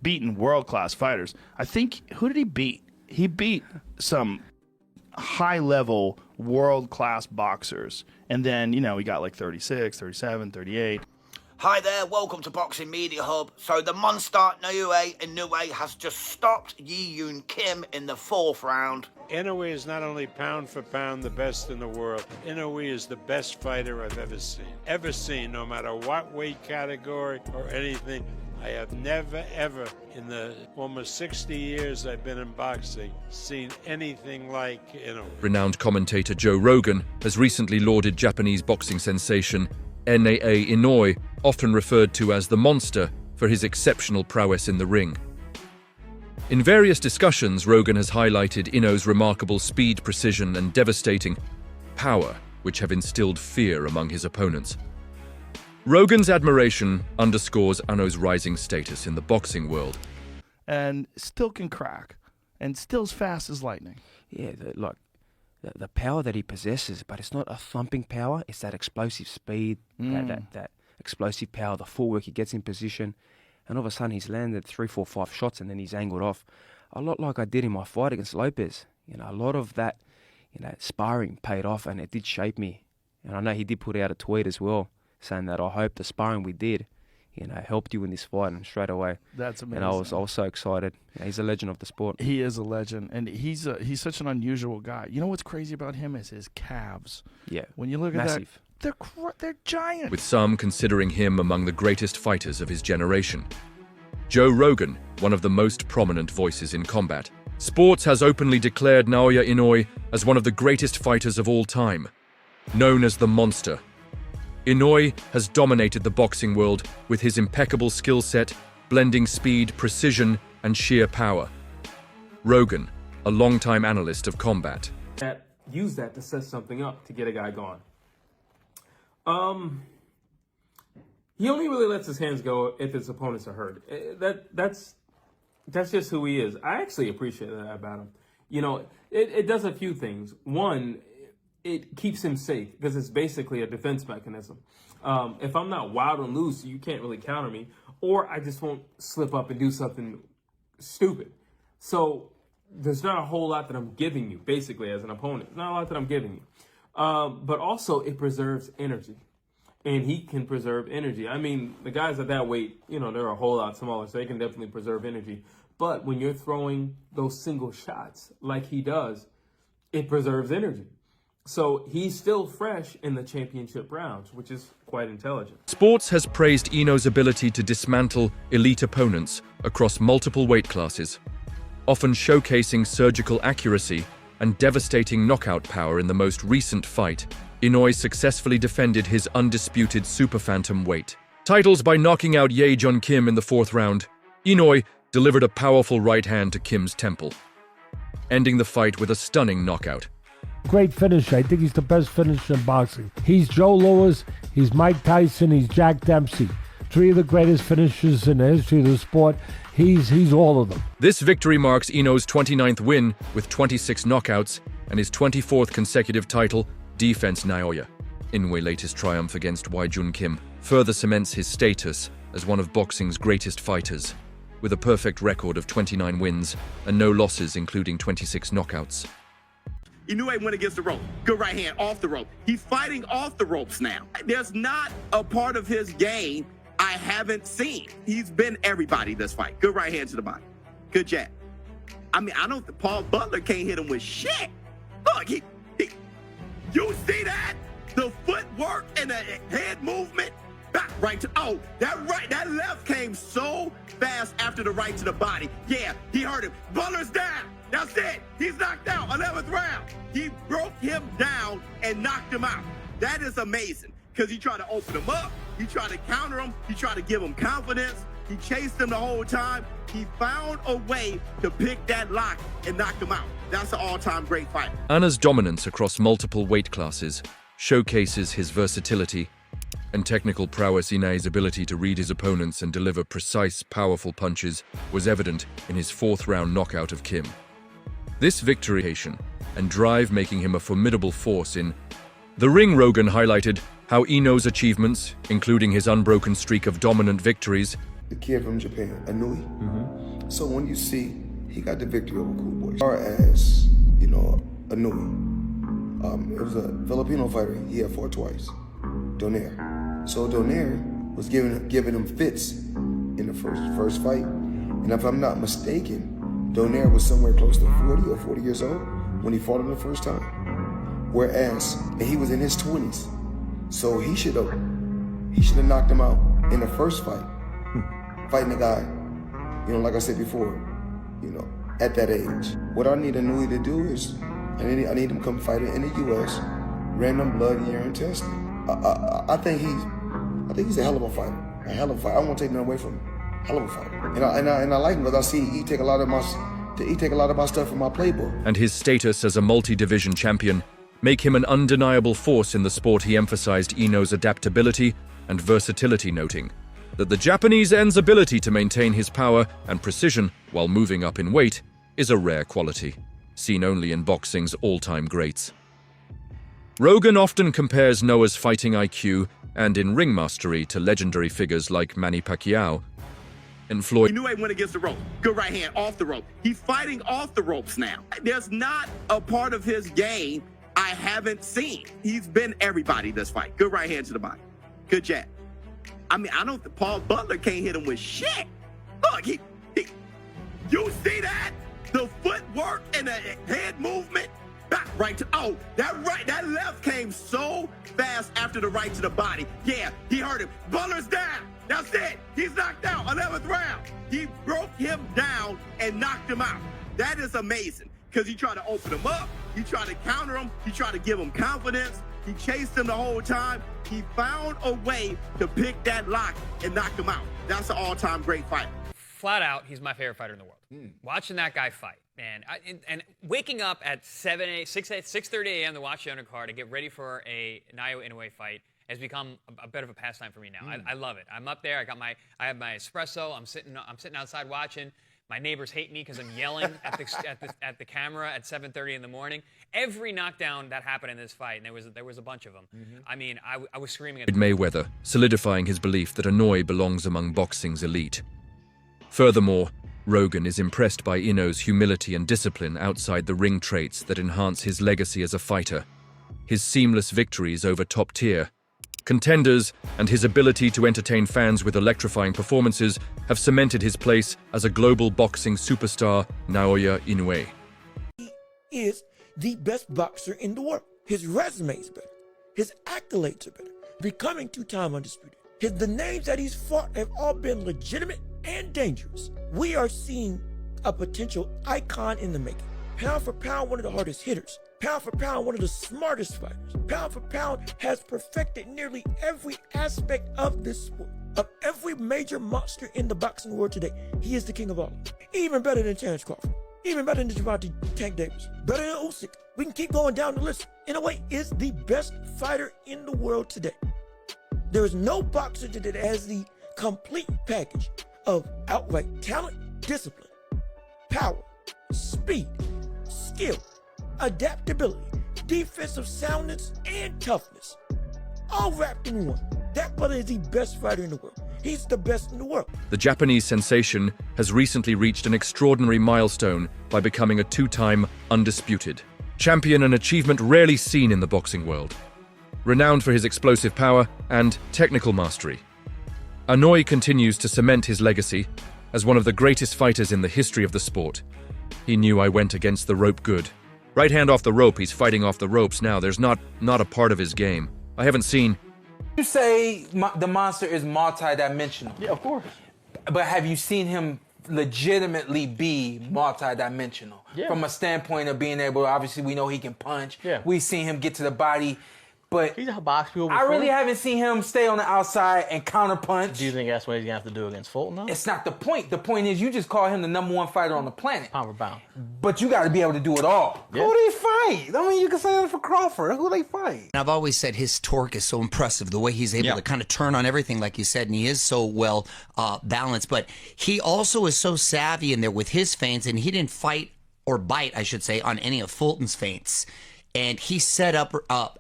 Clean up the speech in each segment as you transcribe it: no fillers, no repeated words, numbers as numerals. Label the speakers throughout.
Speaker 1: beaten world-class fighters. I think, who did he beat? He beat some high-level world-class boxers. And then, you know, he got like 36, 37, 38.
Speaker 2: Hi there, welcome to Boxing Media Hub. So the monster Naoya Inoue has just stopped Yay Jun Kim in the 4th round.
Speaker 3: Inoue is not only pound for pound the best in the world, Inoue is the best fighter I've ever seen. Ever seen, no matter what weight category or anything. I have never, ever, in the almost 60 years I've been in boxing, seen anything like Inoue.
Speaker 4: Renowned commentator Joe Rogan has recently lauded Japanese boxing sensation Naoya Inoue, often referred to as the Monster, for his exceptional prowess in the ring. In various discussions, Rogan has highlighted Inoue's remarkable speed, precision, and devastating power, which have instilled fear among his opponents. Rogan's admiration underscores Inoue's rising status in the boxing world.
Speaker 1: And still can crack, and still as fast as lightning.
Speaker 5: Yeah, the power that he possesses, but it's not a thumping power, it's that explosive speed, that explosive power, the footwork he gets in position, and all of a sudden he's landed 3, 4, 5 shots and then he's angled off. A lot like I did in my fight against Lopez. You know, a lot of that, sparring paid off and it did shape me. And I know he did put out a tweet as well, saying that I hope the sparring we did, helped you in this fight, and straight away.
Speaker 1: That's amazing.
Speaker 5: And I was so excited. He's a legend of the sport.
Speaker 1: He is a legend, and he's such an unusual guy. You know what's crazy about him is his calves.
Speaker 5: Yeah,
Speaker 1: when you look
Speaker 5: massive.
Speaker 1: At that, they're giant.
Speaker 4: With some considering him among the greatest fighters of his generation. Joe Rogan, one of the most prominent voices in combat sports, has openly declared Naoya Inoue as one of the greatest fighters of all time, known as the Monster. Inoue has dominated the boxing world with his impeccable skill set, blending speed, precision, and sheer power. Rogan, a longtime analyst of combat,
Speaker 6: use that to set something up to get a guy gone. He only really lets his hands go if his opponents are hurt. That's just who he is. I actually appreciate that about him. It does a few things. One, it keeps him safe because it's basically a defense mechanism. If I'm not wild and loose, you can't really counter me, or I just won't slip up and do something stupid. So there's not a whole lot that I'm giving you, basically, as an opponent. Not a lot that I'm giving you. But also, it preserves energy. And he can preserve energy. I mean, the guys at that weight, they're a whole lot smaller, so they can definitely preserve energy. But when you're throwing those single shots like he does, it preserves energy. So he's still fresh in the championship rounds, which is quite intelligent.
Speaker 4: Sports has praised Inoue's ability to dismantle elite opponents across multiple weight classes, often showcasing surgical accuracy and devastating knockout power. In the most recent fight, Inoue successfully defended his undisputed super phantom weight titles by knocking out Yay Jun Kim in the 4th round. Inoue delivered a powerful right hand to Kim's temple, ending the fight with a stunning knockout.
Speaker 7: Great finisher. I think he's the best finisher in boxing. He's Joe Louis, he's Mike Tyson, he's Jack Dempsey. 3 of the greatest finishers in the history of the sport. He's all of them.
Speaker 4: This victory marks Inoue's 29th win with 26 knockouts and his 24th consecutive title defense. Naoya Inoue's latest triumph against Yay Jun Kim further cements his status as one of boxing's greatest fighters, with a perfect record of 29 wins and no losses, including 26 knockouts.
Speaker 8: Inoue went against the rope. Good right hand off the rope. He's fighting off the ropes now. There's not a part of his game I haven't seen. He's been everybody this fight. Good right hand to the body. Good jab. I mean, I don't think Paul Butler can't hit him with shit. Look, you see that? The footwork and the head movement. Back right to, that left came so fast after the right to the body. Yeah, he hurt him. Butler's down. That's it. He's knocked out. 11th round. He broke him down and knocked him out. That is amazing because he tried to open him up. He tried to counter him. He tried to give him confidence. He chased him the whole time. He found a way to pick that lock and knock him out. That's an all-time great fight.
Speaker 4: Inoue's dominance across multiple weight classes showcases his versatility and technical prowess. Inoue's ability to read his opponents and deliver precise, powerful punches was evident in his 4th round knockout of Kim. This victory and drive making him a formidable force in the ring. Rogan highlighted how Inoue's achievements, including his unbroken streak of dominant victories,
Speaker 9: the kid from Japan, Inoue, So when you see he got the victory over Cool Boy. As far as, Inoue, it was a Filipino fighter. He had fought twice. Donaire. So Donaire was giving him fits in the first fight. And if I'm not mistaken, Donaire was somewhere close to 40 or 40 years old when he fought him the first time. Whereas, and he was in his 20s. So he should have knocked him out in the first fight. Fighting a guy, like I said before, at that age. What I need Inoue to do is, I need him to come fight in the U.S., random blood, urine testing. I think he's a hell of a fighter. A hell of a fighter. I won't take nothing away from him. Hell of a fighter. And I like him because I see he take a lot of my stuff from my playbook.
Speaker 4: And his status as a multi-division champion make him an undeniable force in the sport. He emphasized Inoue's adaptability and versatility, noting that the Japanese En's ability to maintain his power and precision while moving up in weight is a rare quality, seen only in boxing's all-time greats. Rogan often compares Noah's fighting IQ and in ring mastery to legendary figures like Manny Pacquiao and Floyd.
Speaker 8: Inoue went against the rope. Good right hand, off the rope. He's fighting off the ropes now. There's not a part of his game I haven't seen. He's been everybody this fight. Good right hand to the body. Good jab. Paul Butler can't hit him with shit. Look, you see that? The footwork and the head movement. Back right to, that left came so fast after the right to the body. Yeah, he hurt him. Butler's down. That's it. He's knocked out. 11th round. He broke him down and knocked him out. That is amazing because he tried to open him up. He tried to counter him. He tried to give him confidence. He chased him the whole time. He found a way to pick that lock and knock him out. That's an all-time great fighter.
Speaker 10: Flat out, he's my favorite fighter in the world. Watching that guy fight, man, and waking up at 6:30 a.m. to watch the undercard to get ready for a Naoya Inoue fight has become a bit of a pastime for me now. I love it. I'm up there. I have my espresso. I'm sitting outside watching. My neighbors hate me because I'm yelling at the camera at 7:30 in the morning. Every knockdown that happened in this fight, and there was a bunch of them. I was screaming at
Speaker 4: Mayweather, solidifying his belief that Inoue belongs among boxing's elite. Furthermore, Rogan is impressed by Inoue's humility and discipline outside the ring, traits that enhance his legacy as a fighter. His seamless victories over top-tier contenders and his ability to entertain fans with electrifying performances have cemented his place as a global boxing superstar. Naoya Inoue
Speaker 11: is the best boxer in the world. His resume is better. His accolades are better. Becoming two-time undisputed. The names that he's fought have all been legitimate and dangerous. We are seeing a potential icon in the making. Pound for pound, one of the hardest hitters. Pound for pound, one of the smartest fighters. Pound for pound has perfected nearly every aspect of this sport. Of every major monster in the boxing world today, he is the king of all. Even better than Terrence Crawford. Even better than Gervonta Tank Davis. Better than Usyk. We can keep going down the list. Inoue is the best fighter in the world today. There is no boxer today that has the complete package of outright talent, discipline, power, speed, skill, adaptability, defensive soundness, and toughness. All wrapped in one. That brother is the best fighter in the world. He's the best in the world.
Speaker 4: The Japanese sensation has recently reached an extraordinary milestone by becoming a two-time undisputed champion, an achievement rarely seen in the boxing world. Renowned for his explosive power and technical mastery, Inoue continues to cement his legacy as one of the greatest fighters in the history of the sport. He knew I went against the rope good. Right hand off the rope, he's fighting off the ropes now. There's not a part of his game I haven't seen.
Speaker 12: You say the monster is multi-dimensional.
Speaker 13: Yeah, of course.
Speaker 12: But have you seen him legitimately be multi-dimensional?
Speaker 13: Yeah.
Speaker 12: From a standpoint of being able, obviously we know he can punch.
Speaker 13: Yeah.
Speaker 12: We've seen him get to the body. But
Speaker 13: he's a box people
Speaker 12: I really haven't seen him stay on the outside and counter punch.
Speaker 13: Do you think that's what he's gonna have to do against Fulton? No?
Speaker 12: It's not the point. The point is you just call him the #1 fighter on the planet.
Speaker 13: Pound for pound.
Speaker 12: But you got to be able to do it all.
Speaker 13: Yeah.
Speaker 12: Who they fight? I mean, you can say that for Crawford. Who they fight?
Speaker 14: And I've always said his torque is so impressive, the way he's able to kind of turn on everything, like you said, and he is so well balanced. But he also is so savvy in there with his feints, and he didn't fight or bite, I should say, on any of Fulton's feints. And he set up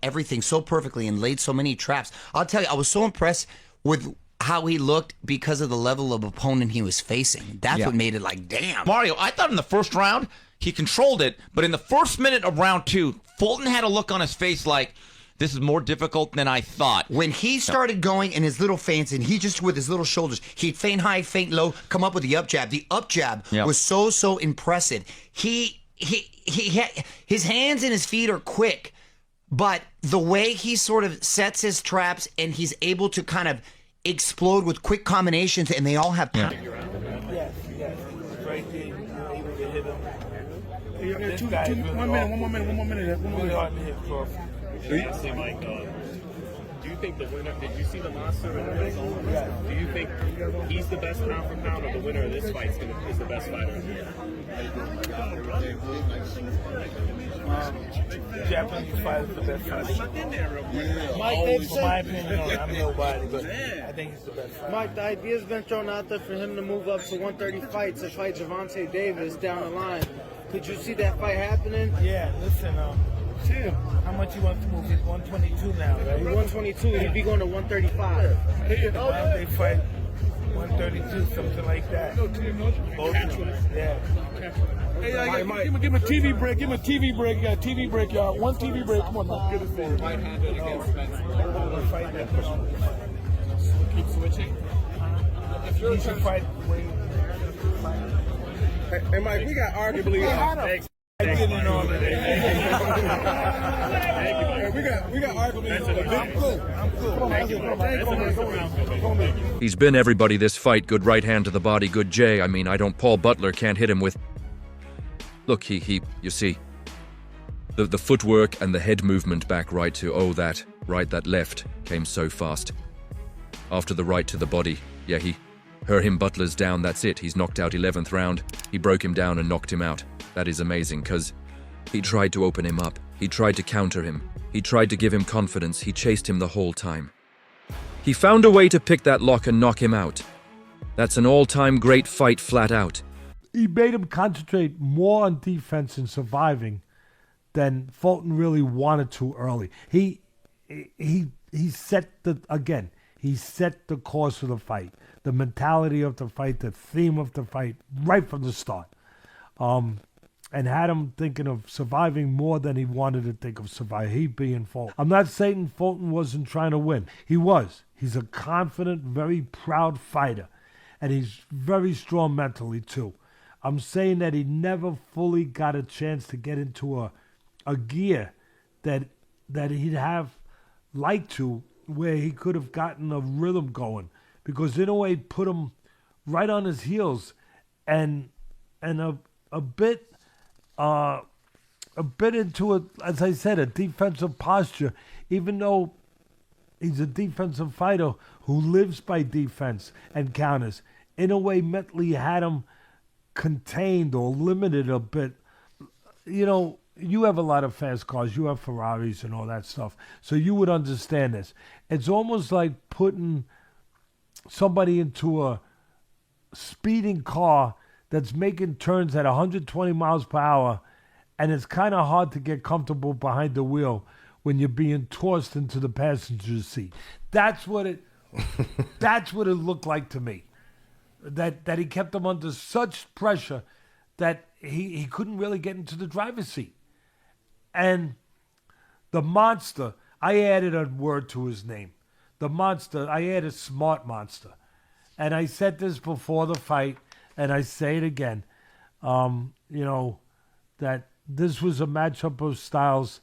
Speaker 14: everything so perfectly and laid so many traps. I'll tell you, I was so impressed with how he looked because of the level of opponent he was facing. That's what made it like, damn.
Speaker 15: Mario, I thought in the first round, he controlled it, but in the first minute of round 2, Fulton had a look on his face like, this is more difficult than I thought.
Speaker 14: When he started going in his little feints, and he just with his little shoulders, he'd feint high, feint low, come up with the up jab. The up jab was so impressive. He had, his hands and his feet are quick, but the way he sort of sets his traps and he's able to kind of explode with quick combinations, and they all have power.
Speaker 16: Yes. Right there, you're able to hit him. One more minute. Really hard to hit Crawford.
Speaker 17: Honestly, Mike, do you think the winner, did you see the monster in Arizona? Yeah. Do you think he's the best pound for pound, or the winner of this fight is the best fighter?
Speaker 16: Japanese fighter is the best fighter. Mike, for my opinion, I'm nobody, but I think he's the best fighter.
Speaker 18: Mike, the idea's been thrown out there for him to move up to 130 fights and fight Gervonta Davis down the line. Could you see that fight happening?
Speaker 16: Yeah, listen, how much you want to move? He's 122 now, right?
Speaker 18: He's 122. He'd be going to 135.
Speaker 16: They fight 132, something like that. Both of them. Yeah. Hey, give him a TV break. Give him a TV break. Yeah, TV break, y'all. One TV break. Come on, man. Get it there. Right-handed against Spencer.
Speaker 17: Keep switching.
Speaker 16: If you should fight.
Speaker 17: Hey, Mike, we got arguably.
Speaker 16: We got arguments. I'm good.
Speaker 4: He's been everybody this fight. Good right hand to the body, good J. I mean, Paul Butler can't hit him with... Look, you see, the footwork and the head movement back right to, that left came so fast. After the right to the body, he hurt him, Butler's down, that's it. He's knocked out 11th round. He broke him down and knocked him out. That is amazing, because he tried to open him up. He tried to counter him. He tried to give him confidence. He chased him the whole time. He found a way to pick that lock and knock him out. That's an all-time great fight, flat out.
Speaker 7: He made him concentrate more on defense and surviving than Fulton really wanted to early. He set the course of the fight, the mentality of the fight, the theme of the fight, right from the start. And had him thinking of surviving more than he wanted to think of surviving. He being Fulton. I'm not saying Fulton wasn't trying to win. He was. He's a confident, very proud fighter. And he's very strong mentally, too. I'm saying that he never fully got a chance to get into a gear that he'd have liked to, where he could have gotten a rhythm going. Because Inoue put him right on his heels and a bit into as I said, a defensive posture, even though he's a defensive fighter who lives by defense and counters. Inoue mentally had him contained or limited a bit. You know, you have a lot of fast cars, you have Ferraris and all that stuff, so you would understand this. It's almost like putting somebody into a speeding car that's making turns at 120 miles per hour, and it's kind of hard to get comfortable behind the wheel when you're being tossed into the passenger seat. That's what it looked like to me. That he kept him under such pressure that he couldn't really get into the driver's seat. And the monster, I added a word to his name. The monster, I added smart monster. And I said this before the fight, and I say it again, that this was a matchup of styles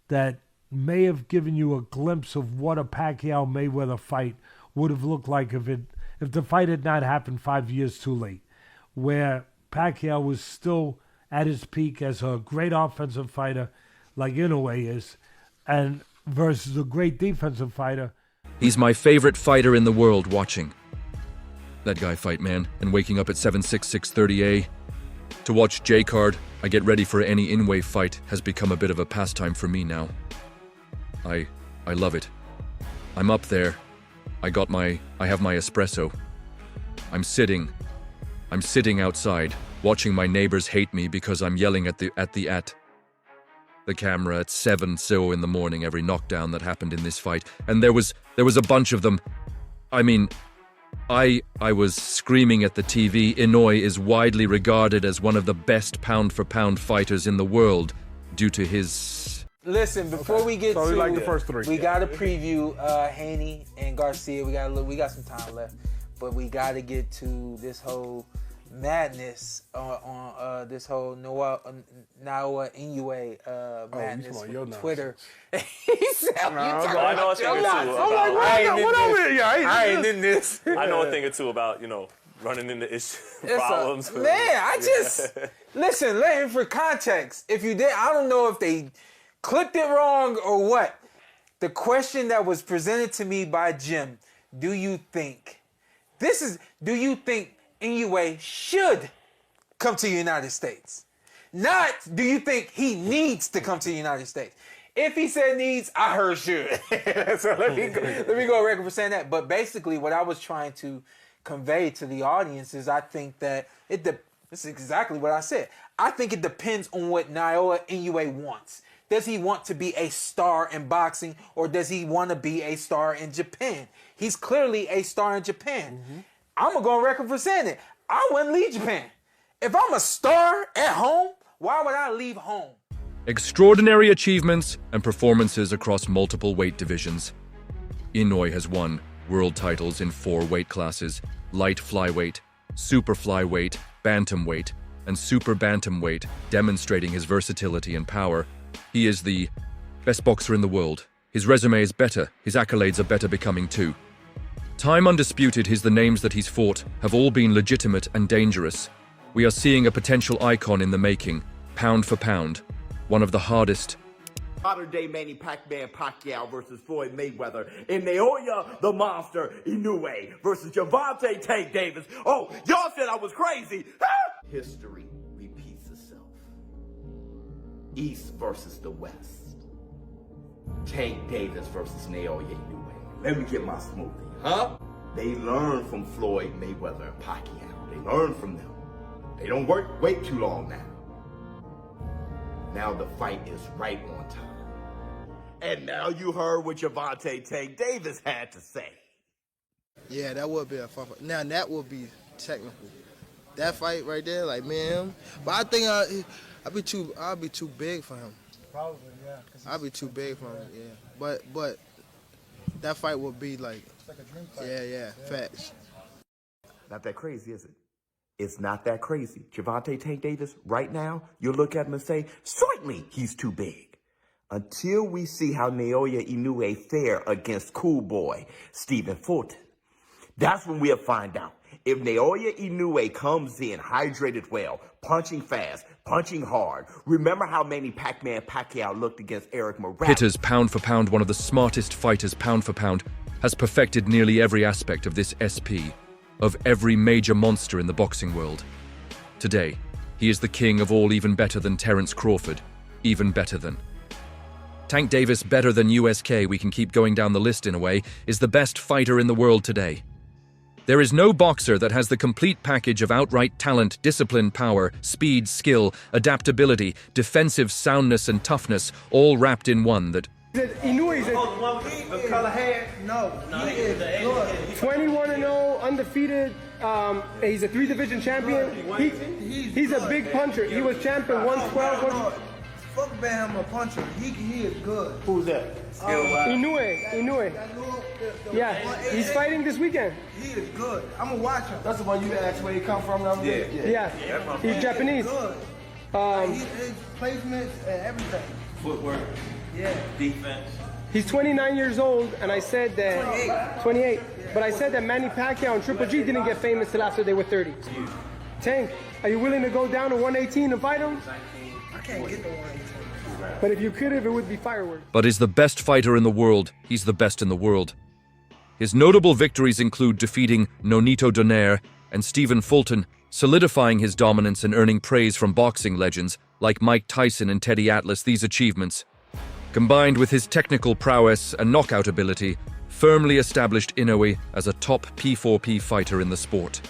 Speaker 7: that may have given you a glimpse of what a Pacquiao-Mayweather fight would have looked like if the fight had not happened 5 years too late, where Pacquiao was still at his peak as a great offensive fighter like Inoue is, and versus a great defensive fighter.
Speaker 4: He's my favorite fighter in the world watching. That guy fight, man, and waking up at 6:30 to watch J-Card, I get ready for any Inoue fight, has become a bit of a pastime for me now. I love it. I'm up there. I have my espresso. I'm sitting outside, watching my neighbors hate me because I'm yelling at the camera at 7 in the morning every knockdown that happened in this fight. And there was a bunch of them. I mean, I was screaming at the TV. Inoue is widely regarded as one of the best pound-for-pound fighters in the world due to his...
Speaker 12: Listen, before we get
Speaker 16: So
Speaker 12: to
Speaker 16: we like the first three.
Speaker 12: we got to preview Haney and Garcia. We got some time left, but we got to get to this whole madness on this whole Naoya Inoue madness on Twitter. He said,
Speaker 17: I know a thing or two.
Speaker 12: I ain't in this.
Speaker 17: I know a thing or two about, running into problems.
Speaker 12: Listen, for context, if you did, I don't know if they clipped it wrong or what. The question that was presented to me by Jim, do you think Inoue should come to the United States? Not, do you think he needs to come to the United States? If he said needs, I heard should. So let me go on record for saying that. But basically, what I was trying to convey to the audience is I think that this is exactly what I said. I think it depends on what Naoya Inoue wants. Does he want to be a star in boxing, or does he want to be a star in Japan? He's clearly a star in Japan. I'm going to go on record for saying it. I wouldn't leave Japan. If I'm a star at home, why would I leave home?
Speaker 4: Extraordinary achievements and performances across multiple weight divisions. Inoue has won world titles in 4 weight classes: light flyweight, super flyweight, bantamweight, and super bantamweight, demonstrating his versatility and power. He is the best boxer in the world. His resume is better, his accolades are better becoming too. Time undisputed, the names that he's fought have all been legitimate and dangerous. We are seeing a potential icon in the making, pound for pound, one of the hardest.
Speaker 2: Modern-day Manny Pacquiao versus Floyd Mayweather, and Naoya the Monster Inoue versus Gervonta Tank Davis. Oh, y'all said I was crazy. History repeats itself. East versus the West. Tank Davis versus Naoya Inoue. Let me get my smoothie, huh? They learned from Floyd Mayweather and Pacquiao. They learned from them. They don't wait too long now. Now the fight is right on time. And now you heard what Gervonta Tank Davis had to say.
Speaker 18: Yeah, that would be a fun fight. Now that would be technical. That fight right there, like man, but I think I'll be too big for him.
Speaker 19: Probably, yeah.
Speaker 18: I'll be too big for him, yeah. But that fight would be like,
Speaker 19: it's like a dream fight.
Speaker 18: Yeah, facts.
Speaker 2: Not that crazy, is it? It's not that crazy. Gervonta Tank Davis, right now, you'll look at him and say, certainly he's too big. Until we see how Naoya Inoue fare against cool boy Stephen Fulton. That's when we'll find out. If Naoya Inoue comes in hydrated well, punching fast, punching hard. Remember how Manny Pacquiao looked against Eric Morales.
Speaker 4: Hitters pound for pound, one of the smartest fighters pound for pound, has perfected nearly every aspect of this SP, of every major monster in the boxing world. Today, he is the king of all, even better than Terence Crawford, even better than Tank Davis, better than USK, we can keep going down the list in a way, is the best fighter in the world today. There is no boxer that has the complete package of outright talent, discipline, power, speed, skill, adaptability, defensive soundness, and toughness, all wrapped in one that...
Speaker 19: Inoue is
Speaker 18: The color hair? No. He is good.
Speaker 19: 21-0, undefeated. He's a 3-division champion. He's a big puncher. He was champion 112.
Speaker 18: Fuck Bam a puncher. He is good.
Speaker 17: Who's that?
Speaker 19: Inoue. Yeah, he's fighting this weekend.
Speaker 18: He is good. I'm gonna watch him.
Speaker 19: That's the one you asked where he come from. Yeah. He's Japanese.
Speaker 18: Good. His placements and everything.
Speaker 17: Footwork.
Speaker 18: Yeah.
Speaker 17: Defense.
Speaker 19: He's 29 years old, and I said that 28. But I said that Manny Pacquiao and Triple G didn't get famous till after they were 30. Tank, are you willing to go down to 118 and fight him?
Speaker 18: I can't get to 118.
Speaker 19: But if you could have, it would be fireworks.
Speaker 4: But is the best fighter in the world. He's the best in the world. His notable victories include defeating Nonito Donaire and Stephen Fulton, solidifying his dominance and earning praise from boxing legends like Mike Tyson and Teddy Atlas. These achievements, combined with his technical prowess and knockout ability, firmly established Inoue as a top P4P fighter in the sport.